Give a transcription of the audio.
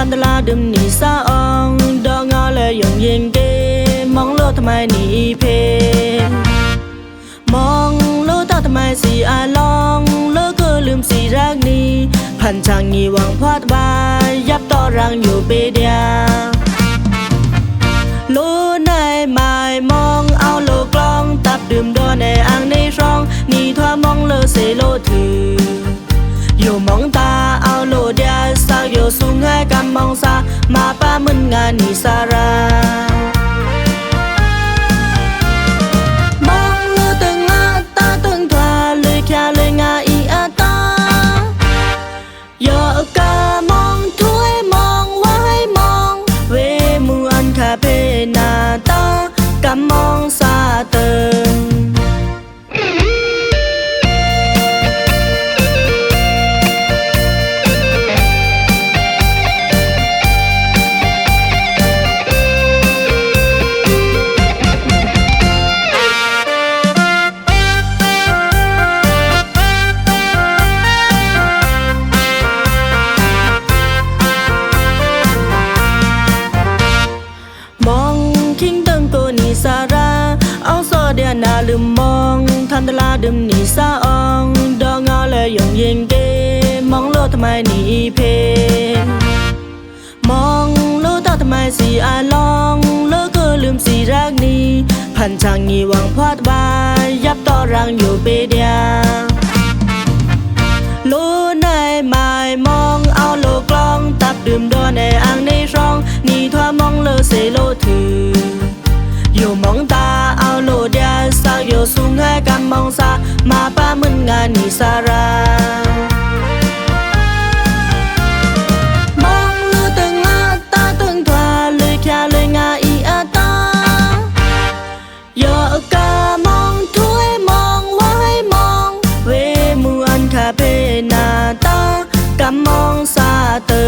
ทันตลาดึมนี่ซาอองดอกงอเลยยงยิงเกมองโลกทำไมนี่เพมองโลกทำไมสีอาลองโลกก็ลืมสีรักนี้พันช่างงีหวังพอดบายยับต่อรังอยู่เบเดียโลในหมายมองเอาโลกลองตับดื่มดอในอ่างในช่องนี่ทั่วมองเลอเสโลถืออยู่มองตาเอาโลเดียสาวอยู่สูงให้กำมองซามาป้ามึนงานนี่สารามองโลตึงอาตาตึงทว่าเลยแค่เลยงาอีอาตาโยกามองถ้วยมองไว้มองเวมูอันคาเพนาตากำมองซาเติงสาราเอาโซเดียนาลืมมองทันตลาดึมนี่ซาอองดอกงอเลยยงยิงเกมองโลกทำไมนี่เพมองโลกทำไมสีอาลองโลกก็ลืมสีรักนี้พันช่างงีหวังพอดบายยับต่อรังอยู่เบเดียโลในหมายมองเอาโลกลองตับดื่มดอในอ่างในช่องนี่ทั่วมองเลอเสโลถืออยู่มองตาเอาโลเดียสาวอยู่สูงให้กำมองซามาป้ามึนงานนี่สารามองโลตึงอาตาตึงทว่าเลยแค่เลยงาอีอาตาโยกามองถ้วยมองไว้มองเวมูอันคาเพนาตากำมองซาเติ